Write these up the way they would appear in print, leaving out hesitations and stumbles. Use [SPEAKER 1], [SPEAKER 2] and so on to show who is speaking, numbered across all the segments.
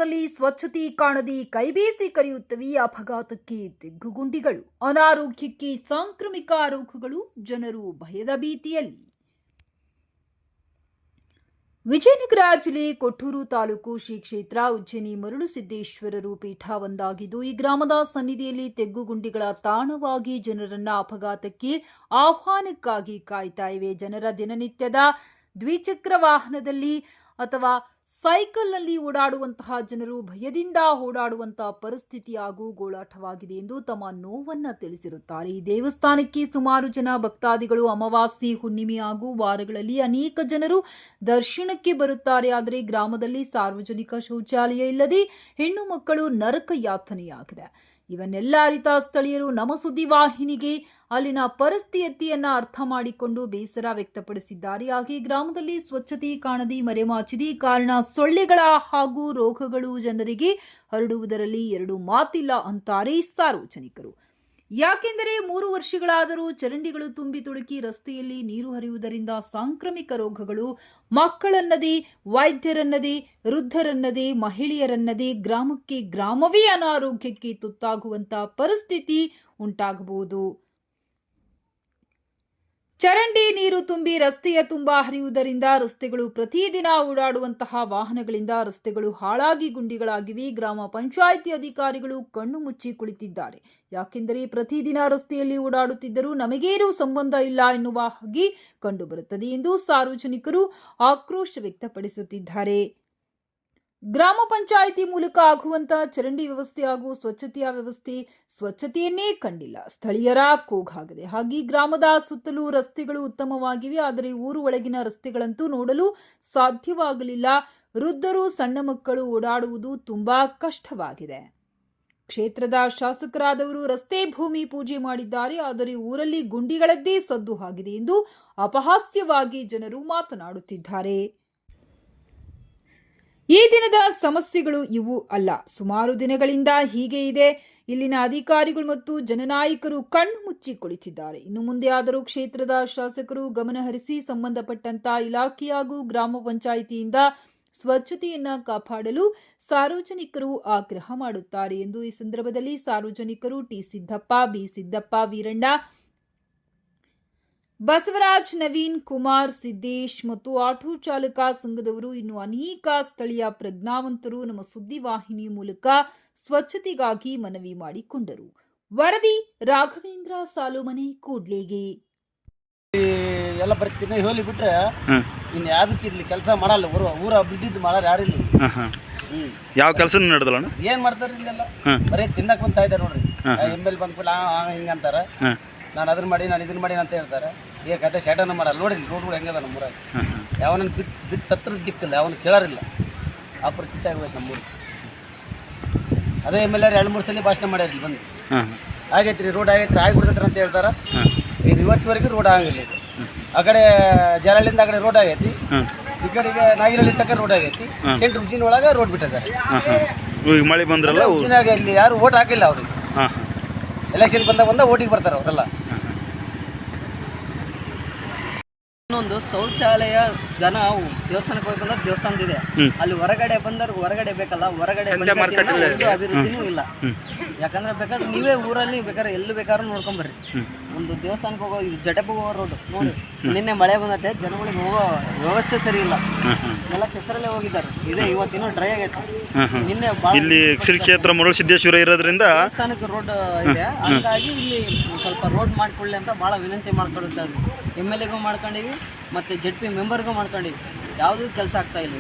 [SPEAKER 1] ಗ್ರಾಮದಲ್ಲಿ ಸ್ವಚ್ಛತೆ ಕಾಣದೆ ಕೈಬೀಸಿ ಕರೆಯುತ್ತವೆ ಅಪಘಾತಕ್ಕೆ ದಿಗ್ಗುಗುಂಡಿಗಳು, ಅನಾರೋಗ್ಯಕ್ಕೆ ಸಾಂಕ್ರಾಮಿಕ ರೋಗಗಳು, ಜನರು ಭಯದ ಭೀತಿಯಲ್ಲಿ. ವಿಜಯನಗರ ಜಿಲ್ಲೆ ಕೊಟ್ಟೂರು ತಾಲೂಕು ಶ್ರೀ ಕ್ಷೇತ್ರ ಉಜ್ಜಯಿನಿ ಮರಳುಸಿದ್ದೇಶ್ವರರು ಪೀಠ ಒಂದಾಗಿದ್ದು, ಈ ಗ್ರಾಮದ ಸನ್ನಿಧಿಯಲ್ಲಿ ತೆಗ್ಗುಗುಂಡಿಗಳ ತಾಣವಾಗಿ ಜನರನ್ನ ಅಪಘಾತಕ್ಕೆ ಆಹ್ವಾನಕ್ಕಾಗಿ ಕಾಯ್ತಾ ಇವೆ. ಜನರ ದಿನನಿತ್ಯದ ದ್ವಿಚಕ್ರ ವಾಹನದಲ್ಲಿ ಅಥವಾ ಸೈಕಲ್ನಲ್ಲಿ ಓಡಾಡುವಂತಹ ಜನರು ಭಯದಿಂದ ಓಡಾಡುವಂತಹ ಪರಿಸ್ಥಿತಿ ಹಾಗೂ ಗೋಳಾಟವಾಗಿದೆ ಎಂದು ತಮ್ಮ ನೋವನ್ನ ತಿಳಿಸಿರುತ್ತಾರೆ. ಈ ದೇವಸ್ಥಾನಕ್ಕೆ ಸುಮಾರು ಜನ ಭಕ್ತಾದಿಗಳು ಅಮಾವಾಸ್ಯೆ, ಹುಣ್ಣಿಮೆ ಹಾಗೂ ವಾರಗಳಲ್ಲಿ ಅನೇಕ ಜನರು ದರ್ಶನಕ್ಕೆ ಬರುತ್ತಾರೆ. ಆದರೆ ಗ್ರಾಮದಲ್ಲಿ ಸಾರ್ವಜನಿಕ ಶೌಚಾಲಯ ಇಲ್ಲದೆ ಹೆಣ್ಣು ಮಕ್ಕಳು ನರಕ ಯಾತನೆಯಾಗಿದೆ. ಇವನ್ನೆಲ್ಲ ಅರಿತ ಸ್ಥಳೀಯರು ನಮ್ಮ ಸುದ್ದಿವಾಹಿನಿಗೆ ಅಲ್ಲಿನ ಪರಿಸ್ಥಿತಿಯನ್ನ ಅರ್ಥ ಮಾಡಿಕೊಂಡು ಬೇಸರ ವ್ಯಕ್ತಪಡಿಸಿದ್ದಾರೆ. ಹಾಗೆ ಗ್ರಾಮದಲ್ಲಿ ಸ್ವಚ್ಛತೆ ಕಾಣದೆ ಮರೆಮಾಚಿದೆ ಕಾರಣ ಸೊಳ್ಳೆಗಳ ಹಾಗೂ ರೋಗಗಳು ಜನರಿಗೆ ಹರಡುವುದರಲ್ಲಿ ಎರಡು ಮಾತಿಲ್ಲ ಅಂತಾರೆ ಸಾರ್ವಜನಿಕರು. ಯಾಕೆಂದರೆ 3 ವರ್ಷಗಳಾದರೂ ಚರಂಡಿಗಳು ತುಂಬಿ ತುಳುಕಿ ರಸ್ತೆಯಲ್ಲಿ ನೀರು ಹರಿಯುವುದರಿಂದ ಸಾಂಕ್ರಾಮಿಕ ರೋಗಗಳು ಮಕ್ಕಳನ್ನದೇ, ವೈದ್ಯರನ್ನದೇ, ವೃದ್ಧರನ್ನದೇ, ಮಹಿಳೆಯರನ್ನದೇ ಗ್ರಾಮಕ್ಕೆ ಗ್ರಾಮವೇ ಅನಾರೋಗ್ಯಕ್ಕೆ ತುತ್ತಾಗುವಂತಹ ಪರಿಸ್ಥಿತಿ ಉಂಟಾಗಬಹುದು. ಚರಂಡಿ ನೀರು ತುಂಬಿ ರಸ್ತೆಯ ತುಂಬಾ ಹರಿಯುವುದರಿಂದ ರಸ್ತೆಗಳು ಪ್ರತಿದಿನ ಓಡಾಡುವಂತಹ ವಾಹನಗಳಿಂದ ರಸ್ತೆಗಳು ಹಾಳಾಗಿ ಗುಂಡಿಗಳಾಗಿವೆ. ಗ್ರಾಮ ಪಂಚಾಯಿತಿ ಅಧಿಕಾರಿಗಳು ಕಣ್ಣು ಮುಚ್ಚಿ ಕುಳಿತಿದ್ದಾರೆ. ಯಾಕೆಂದರೆ ಪ್ರತಿದಿನ ರಸ್ತೆಯಲ್ಲಿ ಓಡಾಡುತ್ತಿದ್ದರೂ ನಮಗೇನು ಸಂಬಂಧ ಇಲ್ಲ ಎನ್ನುವ ಹಾಗೆ ಕಂಡುಬರುತ್ತದೆ ಎಂದು ಸಾರ್ವಜನಿಕರು ಆಕ್ರೋಶ ವ್ಯಕ್ತಪಡಿಸುತ್ತಿದ್ದಾರೆ. ಗ್ರಾಮ ಪಂಚಾಯಿತಿ ಮೂಲಕ ಆಗುವಂತಹ ಚರಂಡಿ ವ್ಯವಸ್ಥೆ ಹಾಗೂ ಸ್ವಚ್ಛತೆಯ ವ್ಯವಸ್ಥೆ ಸ್ವಚ್ಛತೆಯನ್ನೇ ಕಂಡಿಲ್ಲ. ಸ್ಥಳೀಯರ ಕೂಗಾಗಿದೆ. ಹಾಗೆ ಗ್ರಾಮದ ಸುತ್ತಲೂ ರಸ್ತೆಗಳು ಉತ್ತಮವಾಗಿವೆ, ಆದರೆ ಊರು ಒಳಗಿನ ರಸ್ತೆಗಳಂತೂ ನೋಡಲು ಸಾಧ್ಯವಾಗಲಿಲ್ಲ. ವೃದ್ಧರು, ಸಣ್ಣ ಮಕ್ಕಳು ಓಡಾಡುವುದು ತುಂಬಾ ಕಷ್ಟವಾಗಿದೆ. ಕ್ಷೇತ್ರದ ಶಾಸಕರಾದವರು ರಸ್ತೆ ಭೂಮಿ ಪೂಜೆ ಮಾಡಿದ್ದಾರೆ, ಆದರೆ ಊರಲ್ಲಿ ಗುಂಡಿಗಳದ್ದೇ ಸದ್ದು ಆಗಿದೆ ಎಂದು ಅಪಹಾಸ್ಯವಾಗಿ ಜನರು ಮಾತನಾಡುತ್ತಿದ್ದಾರೆ. ಈ ದಿನದ ಸಮಸ್ಯೆಗಳು ಇವು ಅಲ್ಲ, ಸುಮಾರು ದಿನಗಳಿಂದ ಹೀಗೆ ಇದೆ. ಇಲ್ಲಿನ ಅಧಿಕಾರಿಗಳು ಮತ್ತು ಜನನಾಯಕರು ಕಣ್ಣು ಮುಚ್ಚಿ ಕುಳಿತಿದ್ದಾರೆ. ಇನ್ನು ಮುಂದೆ ಆದರೂ ಕ್ಷೇತ್ರದ ಶಾಸಕರು ಗಮನಹರಿಸಿ ಸಂಬಂಧಪಟ್ಟಂತ ಇಲಾಖೆ ಹಾಗೂ ಗ್ರಾಮ ಪಂಚಾಯಿತಿಯಿಂದ ಸ್ವಚ್ಛತೆಯನ್ನ ಕಾಪಾಡಲು ಸಾರ್ವಜನಿಕರು ಆಗ್ರಹ ಮಾಡುತ್ತಾರೆ ಎಂದು ಈ ಸಂದರ್ಭದಲ್ಲಿ ಸಾರ್ವಜನಿಕರು ಟಿ ಸಿದ್ದಪ್ಪ, ಬಿ ಸಿದ್ದಪ್ಪ, ವೀರಣ್ಣ, ಬಸವರಾಜ್, ನವೀನ್ ಕುಮಾರ್, ಸಿದ್ದೇಶ್ ಮತ್ತು ಆಟೋ ಚಾಲಕ ಸಂಘದವರು ಇನ್ನು ಅನೇಕ ಸ್ಥಳೀಯ ಪ್ರಜ್ಞಾವಂತರು ನಮ್ಮ ಸುದ್ದಿವಾಹಿನಿ ಮೂಲಕ ಸ್ವಚ್ಛತೆಗಾಗಿ ಮನವಿ ಮಾಡಿಕೊಂಡರು. ವರದಿ ರಾಘವೇಂದ್ರ ಸಾಲುಮನೆ, ಕೂಡ್ಲಿಗೆ.
[SPEAKER 2] ಎಲ್ಲ ಬರ್ತೀನಿ ಹೋಲಿ ಬಿಟ್ರೆ ಇನ್ನು ಯಾವ್ದಕ್ಕೆ ಇಲ್ಲಿ ಕೆಲಸ ಮಾಡಲ್ಲ. ಊರ ಬಿದ್ದಿದ್ದು ಮಾಡಾರ ಯಾರಿಲ್ಲ.
[SPEAKER 3] ಯಾವ ಕೆಲಸ ನಡೆದಲ್ಲ
[SPEAKER 2] ಏನ್ ಮಾಡ್ತಾರ ಇಲ್ಲೆಲ್ಲ ಬರೀ ತಿನ್ನಕ್ ಬಂದು ಸಾಯ್ತಾರೆ ನೋಡ್ರಿ. ಎಮ್ ಎಲ್ ಬಂದ್ಬಿಟ್ಟು ಹಿಂಗ ಅಂತಾರ, ನಾನು ಅದನ್ನ ಮಾಡಿ, ನಾನು ಇದನ್ನ ಮಾಡಿ ಅಂತ ಹೇಳ್ತಾರೆ. ಈಗ ಕತೆ ಶೇಟನ ಮಾಡಲ್ಲ. ನೋಡಿ ರೋಡ್ಗಳು ಹೆಂಗದ ನಮ್ಮೂರಾಗ. ಯಾವನ ಬಿದ್ದು ಸತ್ರ ದಿಕ್ಕಿಲ್ಲ, ಯಾವನು ಕೇಳಾರಿಲ್ಲ. ಆ ಪರಿಸ್ಥಿತಿ ಆಗೋಯ್ತು ನಮ್ಮೂರು. ಅದೇ ಎಮ್ ಎಲ್ 2-3 ಸಲ ಭಾಷಣ ಮಾಡ್ಯಾರ ಬಂದು. ಆಗೈತ್ರಿ, ರೋಡ್ ಆಗೈತ್ರಿ, ಆಗಿಬಿಡ್ತೈತ್ರಿ ಅಂತ ಹೇಳ್ತಾರೆ. ಈಗ ಇವತ್ತಿವರೆಗೂ ರೋಡ್ ಆಗಂಗಿಲ್ಲ. ಆ ಕಡೆ ಜಲಹಳ್ಳಿಯಿಂದ ಆ ಕಡೆ ರೋಡ್ ಆಗೈತಿ, ಈ ಕಡೆಗೆ ನಾಗಿನಹಳ್ಳಿ ತಕ್ಕ ರೋಡ್ ಆಗೈತಿ. ಸೆಂಟ್ರ್ ಉಜ್ಜಿನ ಒಳಗೆ ರೋಡ್ ಬಿಟ್ಟಿದ್ದಾರೆ.
[SPEAKER 3] ಮಳೆ ಬಂದ್ರಲ್ಲ
[SPEAKER 2] ಉಜ್ಜಿನಾಗ ಇಲ್ಲಿ ಯಾರು ಓಟ್ ಹಾಕಿಲ್ಲ ಅವ್ರಿಗೆ. ಎಲೆಕ್ಷನ್ ಬಂದ ಓಟಿಗೆ ಬರ್ತಾರೆ ಅವರೆಲ್ಲ. ಇನ್ನೊಂದು ಶೌಚಾಲಯ ಜನ ದೇವಸ್ಥಾನಕ್ಕೆ ಹೋಗಿ ಬಂದ್ರೆ ದೇವಸ್ಥಾನದಿದೆ, ಅಲ್ಲಿ ಹೊರಗಡೆ ಬಂದವ್ರಿಗೆ ಹೊರಗಡೆ ಬೇಕಲ್ಲ. ಹೊರಗಡೆ ಒಂದು ಅಭಿವೃದ್ಧಿನೂ ಇಲ್ಲ. ಯಾಕಂದ್ರೆ ಬೇಕಾದ್ರೆ ನೀವೇ ಊರಲ್ಲಿ ಬೇಕಾದ್ರೆ ಎಲ್ಲಿ ಬೇಕಾದ್ರೂ ನೋಡ್ಕೊಂಬರ್ರಿ. ಒಂದು ದೇವಸ್ಥಾನಕ್ಕೆ ಹೋಗೋ ಜಟಪಿಗೆ ಹೋಗೋ ರೋಡ್ ನೋಡಿ, ನಿನ್ನೆ ಮಳೆ ಬಂದತ್ತೆ, ಜನಗಳಿಗೆ ಹೋಗೋ ವ್ಯವಸ್ಥೆ ಸರಿ ಇಲ್ಲ. ಎಲ್ಲ ಕೆಸರಲ್ಲೇ ಹೋಗಿದ್ದಾರೆ. ಇದೇ ಇವತ್ತಿನೂ ಡ್ರೈ ಆಗೈತೆ. ನಿನ್ನೆ
[SPEAKER 3] ಇಲ್ಲಿ ಶ್ರೀ ಕ್ಷೇತ್ರ ಮರಳುಸಿದ್ದೇಶ್ವರ ಇರೋದ್ರಿಂದ
[SPEAKER 2] ದೇವಸ್ಥಾನಕ್ಕೆ ರೋಡ್ ಇದೆ, ಹಂಗಾಗಿ ಇಲ್ಲಿ ಸ್ವಲ್ಪ ರೋಡ್ ಮಾಡ್ಕೊಳ್ಳಿ ಅಂತ ಭಾಳ ವಿನಂತಿ ಮಾಡ್ಕೊಳ್ತಾ ಇದ್ವಿ. ಎಮ್ ಎಲ್ ಎಗೂ ಮಾಡ್ಕೊಂಡಿವಿ, ಮತ್ತೆ ZP ಮೆಂಬರ್ಗೂ ಮಾಡ್ಕೊಂಡಿವಿ. ಯಾವುದೂ ಕೆಲಸ ಆಗ್ತಾ ಇಲ್ಲ.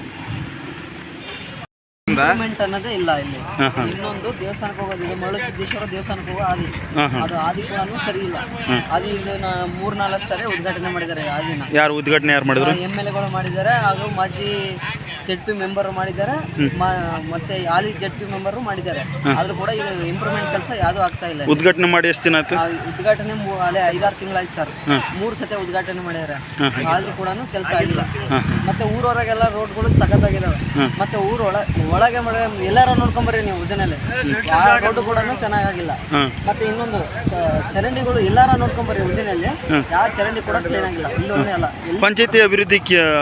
[SPEAKER 2] ಇಂಪ್ರೂವ್ಮೆಂಟ್ ಅನ್ನೋದೇ ಇಲ್ಲ ಇಲ್ಲಿ. ಇನ್ನೊಂದು ದೇವಸ್ಥಾನಕ್ಕೆ ಹೋಗೋದು, ಇದು ಮರಳುಸಿದ್ದೇಶ್ವರ ದೇವಸ್ಥಾನಕ್ಕೆ ಹೋಗೋ ಆದಿ, ಅದು ಆದಿ ಕೂಡ ಸರಿ ಇಲ್ಲ. ಆದಿ ಇದು 3-4 ಸರಿ ಉದ್ಘಾಟನೆ ಮಾಡಿದ್ದಾರೆ. ಆದಿನ
[SPEAKER 3] ಯಾರು ಉದ್ಘಾಟನೆ ಯಾರು ಮಾಡಿದ್ರು?
[SPEAKER 2] ಎಮ್ ಎಲ್ ಎಗಳು ಮಾಡಿದ್ದಾರೆ, ಹಾಗೂ ಮಾಜಿ ZP ಮೆಂಬರ್ ಮಾಡಿದ್ದಾರೆ, ಮತ್ತೆ ಹಾಲಿ ZP ಮೆಂಬರು ಮಾಡಿದ್ದಾರೆ. ಆದ್ರೂ ಕೂಡ ಇದು ಇಂಪ್ರೂವ್ಮೆಂಟ್ ಕೆಲಸ ಯಾವುದೂ ಆಗ್ತಾ ಇಲ್ಲ.
[SPEAKER 3] ಉದ್ಘಾಟನೆ ಮಾಡಿ ಎಷ್ಟು ದಿನ ಆಯ್ತು?
[SPEAKER 2] ಉದ್ಘಾಟನೆ ಅಲ್ಲೇ 5-6 ತಿಂಗಳಾಯ್ತು ಸರ್. 3 ಸತಿ ಉದ್ಘಾಟನೆ ಮಾಡಿದ್ದಾರೆ, ಆದ್ರೂ ಕೂಡ ಕೆಲಸ ಆಗಿಲ್ಲ. ಮತ್ತೆ ಊರೊಳಗೆಲ್ಲ ರೋಡ್ಗಳು ಸಖತ್ತಾಗಿದ್ದಾವೆ. ಮತ್ತೆ ಊರೊಳಗೆ
[SPEAKER 4] ಒಳಗೆ ಮಾಡಿ ಎಲ್ಲಾರು ನೋಡ್ಕೊಂಬರ್ರಿ ನೀವು ಉಜನಲ್ಲಿ ಆ ರೋಡ್ ಕೂಡ ಚೆನ್ನಾಗಿಲ್ಲ. ಮತ್ತೆ ಇನ್ನೊಂದು ಚರಂಡಿಗಳು ಎಲ್ಲಾರ ನೋಡ್ಕೊಂಬರ್ರಿ ಉಜನಲ್ಲಿ ಯಾವ ಚರಂಡಿ ಕೂಡ ಕ್ಲೀನ್ ಆಗಿಲ್ಲ. ಇಲ್ಲಿ ಒಂದೇ ಅಲ್ಲ,
[SPEAKER 3] ಪಂಚಾಯತಿ ಅಭಿವೃದ್ಧಿ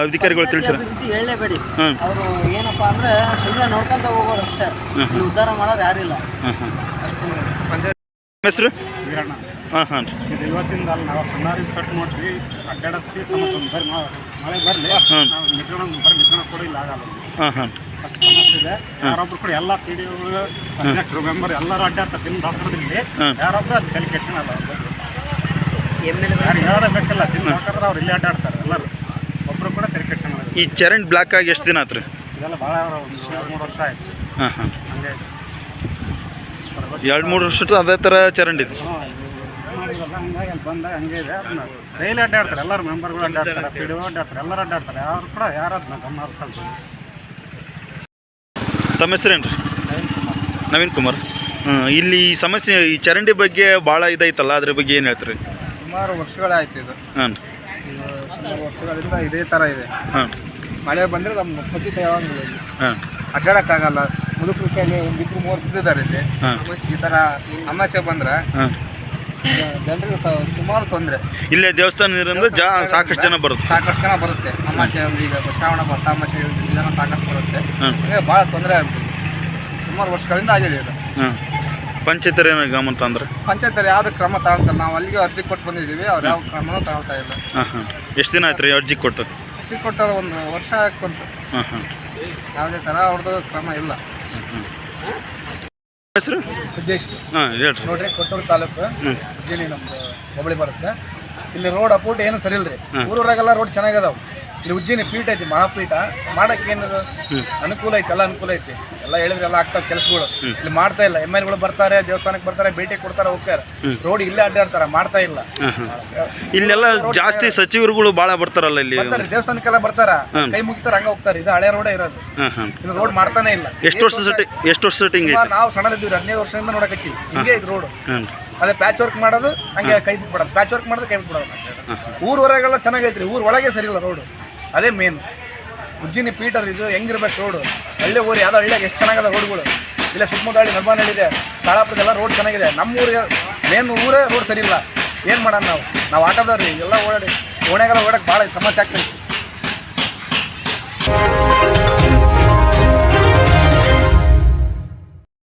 [SPEAKER 3] ಅಧಿಕಾರಿಗಳು ತಿಳಿಸ್ಯಾರ.
[SPEAKER 4] ಅಭಿವೃದ್ಧಿ ಹೇಳಲೇಬೇಡಿ. ಅವರು ಏನಪ್ಪಾ ಅಂದ್ರೆ ಸುಮ್ಮನೆ ನೋಡ್ಕೊಂತ ಹೋಗೋರು ಅಷ್ಟೇ, ಇಲ್ಲಿ ಉದ್ಧಾರ ಮಾಡೋರು ಯಾರಿಲ್ಲ.
[SPEAKER 3] ಹೆಸರು? ಹಾಂ ಹಾಂ
[SPEAKER 5] ಇದು ಇವತ್ತಿಂದ ಅಲ್ಲಿ ನಾವು ಸಣ್ಣಾರಿ ಸಟ್ ನೋಡ್ರಿ ಅಡ್ಡಾಡಸ್ತಿ ಸಮಸ್ಯೆ ಬರ್ರಿ ಮಳೆ ಬರಲಿ ನಾವು ನಿಗ್ರಹ ಕೂಡ ಇಲ್ಲ ಆಗಲ್ಲ.
[SPEAKER 3] ಹಾಂ ಹಾಂ
[SPEAKER 5] ಅಷ್ಟು ಸಮಸ್ಯೆ ಇದೆ. ಯಾರೊಬ್ರು ಕೂಡ ಎಲ್ಲ ಪಿ ಡಿ ಅಧ್ಯಕ್ಷರು ಮೆಂಬರ್ ಎಲ್ಲರೂ ಅಡ್ಡಾಡ್ತಾರೆ. ದಿನ ಡಾಕ್ಟರ್ದಲ್ಲಿ ಯಾರೊಬ್ರು ಅದು ಡೆಲಿಕೇಶನ್ ಅಲ್ಲ, ಯಾರು ಹೇಳೋದೇ ಬೇಕಿಲ್ಲ. ದಿನ ಡಾಕ್ಟರ್ ಅವ್ರು ಇಲ್ಲಿ ಅಡ್ಡಾಡ್ತಾರೆ ಎಲ್ಲರೂ, ಒಬ್ಬರು ಕೂಡ ಡೆಲಿಕೇಶನ್ ಅಲ್ಲ.
[SPEAKER 3] ಈ ಚರಂಡಿ ಬ್ಲಾಕ್ ಆಗಿ ಎಷ್ಟು ದಿನ ಆಯ್ತು ರೀ?
[SPEAKER 5] ಇದೆಲ್ಲ ಭಾಳ ಒಂದು 2-3 ವರ್ಷ ಆಯ್ತು.
[SPEAKER 3] ಹಾಂ ಹಾಂ
[SPEAKER 5] ಹಂಗೆ
[SPEAKER 3] 2-3 ವರ್ಷದ ಅದೇ ಥರ ಚರಂಡಿ ಇದೆ.
[SPEAKER 5] ಹಂಗಾಗಿ ಅಲ್ಲಿ ಬಂದಾಗ ಹಂಗೆ ಇದೆ. ಅದನ್ನ ಡೈಲಿ ಅಡ್ಡಾಡ್ತಾರೆ ಎಲ್ಲರೂ, ಮೆಂಬರ್ಗಳು ಅಡ್ಡಾಡ್ತಾರೆ, ಪಿ ಡಿ ಒ ಅಡ್ಡಾಡ್ತಾರೆ, ಎಲ್ಲರೂ ಅಡ್ಡಾಡ್ತಾರೆ. ಯಾರು ಕೂಡ ಯಾರು ಅದನ್ನ ಗಮನ ಹರಿಸಲ್ಲ.
[SPEAKER 3] ತಮ್ಮ ಹೆಸರೇನು ರೀ? ನವೀನ್ ಕುಮಾರ್. ಇಲ್ಲಿ ಈ ಸಮಸ್ಯೆ ಈ ಚರಂಡಿ ಬಗ್ಗೆ ಭಾಳ ಇದೈತಲ್ಲ, ಅದ್ರ ಬಗ್ಗೆ ಏನು ಹೇಳ್ತೀರಿ?
[SPEAKER 6] ಸುಮಾರು ವರ್ಷಗಳಾಯ್ತು ಇದು.
[SPEAKER 3] ಹಾಂ
[SPEAKER 6] ಸುಮಾರು ವರ್ಷಗಳಿಂದ ಇದೇ ಥರ ಇದೆ.
[SPEAKER 3] ಹಾಂ
[SPEAKER 6] ಮಳೆ ಬಂದರೆ ನಮ್ಮ ಖಚಿತ ಯಾವಾಗ
[SPEAKER 3] ಹಾಂ
[SPEAKER 6] ಅಡ್ಡಾಡೋಕ್ಕಾಗಲ್ಲ. ಮುದುಕರು ಕೈಲಿ ಒಂದು 2-3 ಬಿದ್ದಿದ್ದಾರೆ ಇಲ್ಲಿ. ಈ ಥರ ಸಮಸ್ಯೆ ಬಂದರೆ
[SPEAKER 3] ಹಾಂ
[SPEAKER 6] ಜನರಿಗೆ ಸುಮಾರು ತೊಂದರೆ.
[SPEAKER 3] ಇಲ್ಲೇ ದೇವಸ್ಥಾನ ನೀರಿಂದ ಸಾಕಷ್ಟು ಜನ ಬರುತ್ತೆ.
[SPEAKER 6] ಸಾಕಷ್ಟು ಜನ ಬರುತ್ತೆ. ಅಮಾಸೆ ಒಂದು ಈಗ ಶ್ರಾವಣ ಬರ್ತಾ ಅಮಾಸೆ ಜನ ಸಾಕಷ್ಟು ಬರುತ್ತೆ.
[SPEAKER 3] ಹಾಂ
[SPEAKER 6] ಹಾಗೆ ಭಾಳ ತೊಂದರೆ ಆಗ್ತದೆ. ಸುಮಾರು ವರ್ಷಗಳಿಂದ ಆಗಿದೆ ಇದು.
[SPEAKER 3] ಹಾಂ ಪಂಚಾಯತರು ಏನು ಗಮನ ತಂದ್ರೆ?
[SPEAKER 6] ಪಂಚಾಯತರು ಯಾವುದು ಕ್ರಮ ತಗೊಳ್ತಾರೆ. ನಾವು ಅಲ್ಲಿಗೆ ಅರ್ಜಿ ಕೊಟ್ಟು ಬಂದಿದ್ದೀವಿ, ಅವ್ರು ಯಾವ ಕ್ರಮನೂ ತಗೊಳ್ತಾ ಇಲ್ಲ.
[SPEAKER 3] ಹಾಂ ಹಾಂ ಎಷ್ಟು ದಿನ ಆಯ್ತು ರೀ ಅರ್ಜಿ ಕೊಟ್ಟು?
[SPEAKER 6] ಅರ್ಜಿ ಕೊಟ್ಟರು 1 ವರ್ಷ ಆಗ್ಕೊಂತು.
[SPEAKER 3] ಹಾಂ ಹಾಂ
[SPEAKER 6] ಯಾವುದೇ ಥರ ಅವ್ರದ್ದು ಕ್ರಮ ಇಲ್ಲ.
[SPEAKER 3] ಹೆಸರು?
[SPEAKER 6] ಸಿದ್ದೇಶ್
[SPEAKER 3] ಹಾಂ ಹೇಳ್ರಿ.
[SPEAKER 6] ನೋಡ್ರಿ, ಕೊಟ್ಟೂರು ತಾಲೂಕು ಉಜ್ಜಿನಿ ನಮ್ದು ಹೋಬಳಿ ಬರುತ್ತೆ. ಇಲ್ಲಿ ರೋಡ್ ಅಪೂಟ ಏನು ಸರಿ ಇಲ್ರಿ. ಊರೂರಾಗೆಲ್ಲ ರೋಡ್ ಚೆನ್ನಾಗದಾವ. ಇಲ್ಲಿ ಉಜ್ಜಿನಿ ಪೀಠ ಐತಿ, ಮಹಾಪೀಠ. ಮಾಡಕ್ಕೆ ಏನದು ಅನುಕೂಲ ಐತಿ, ಎಲ್ಲ ಅನುಕೂಲ ಐತಿ. ಎಲ್ಲ ಹೇಳಿದ್ರೆ ಎಲ್ಲ ಆಗ್ತಾವ ಕೆಲಸಗಳು. ಇಲ್ಲಿ ಮಾಡ್ತಾ ಇಲ್ಲ. ಎಮ್ ಎಲ್ ಗಳು ಬರ್ತಾರೆ, ದೇವಸ್ಥಾನಕ್ಕೆ ಬರ್ತಾರೆ, ಭೇಟಿ ಕೊಡ್ತಾರೆ, ಹೋಗ್ತಾರೆ. ರೋಡ್ ಇಲ್ಲೇ ಅಡ್ಡಾಡ್ತಾರೆ, ಮಾಡ್ತಾ ಇಲ್ಲ.
[SPEAKER 3] ಇಲ್ಲೆಲ್ಲ ಜಾಸ್ತಿ ಸಚಿವರುಗಳು ಭಾಳ ಬರ್ತಾರಲ್ಲ ಇಲ್ಲಿ.
[SPEAKER 6] ಬರ್ತಾರೆ, ದೇವಸ್ಥಾನಕ್ಕೆಲ್ಲ ಬರ್ತಾರ, ಕೈ ಮುಗಿತಾರೆ, ಹಂಗ ಹೋಗ್ತಾರೆ. ಇದು ಹಳೆ ರೋಡೇ ಇರೋದು. ಇದು ರೋಡ್ ಮಾಡ್ತಾನೆ ಇಲ್ಲ.
[SPEAKER 3] ಎಷ್ಟು ವರ್ಷ ಸೆಟ್ಟಿಂಗ್ ಐತಿ?
[SPEAKER 6] ನಾವು ಸಣ್ಣದಿದ್ದೀವಿ, 15 ವರ್ಷದಿಂದ ನೋಡಕಚ್ಚಿ ಹಿಂಗೆ ಇದು ರೋಡ್. ಅದೇ ಪ್ಯಾಚ್ ವರ್ಕ್ ಮಾಡೋದು, ಹಂಗೆ ಕೈ ಬಿಟ್ಬಿಡೋದು. ಪ್ಯಾಚ್ ವರ್ಕ್ ಮಾಡೋದು, ಕೈ ಬಿಟ್ಬಿಡೋದು. ಊರ್ ಹೊರಗೆಲ್ಲ ಚೆನ್ನಾಗೈತ್ರಿ, ಊರ್ ಒಳಗೆ ಸರಿ ಇಲ್ಲ ರೋಡು. ಅದೇ ಮೇನ್ ಉಜ್ಜಿನಿ ಪೀಟರ್. ಇದು ಹೆಂಗಿರ್ಬೇಕು ರೋಡು? ಹಳ್ಳಿ ಊರು ಯಾವುದೋ ಹಳ್ಳಿಯಾಗ ಎಷ್ಟು ಚೆನ್ನಾಗದ ರೋಡ್ಗಳು. ಇಲ್ಲೇ ಸುತ್ತಮುತ್ತ ಹಳ್ಳಿ ನಿರ್ಮಾಣ ಇದೆ, ತಾಳಾಪುರದೆಲ್ಲ ರೋಡ್ ಚೆನ್ನಾಗಿದೆ. ನಮ್ಮ ಊರಿಗೆ ಮೇನ್ ಊರೇ ರೋಡ್ ಸರಿ ಇಲ್ಲ. ಏನು ಮಾಡೋಣ ನಾವು ಆಟೋದವ್ರಿ ಎಲ್ಲ ಓಡಾಡಿ ಓಣ್ಯಾಗೆಲ್ಲ ಓಡಕ್ಕೆ ಭಾಳ ಸಮಸ್ಯೆ ಆಗ್ತೈತಿ.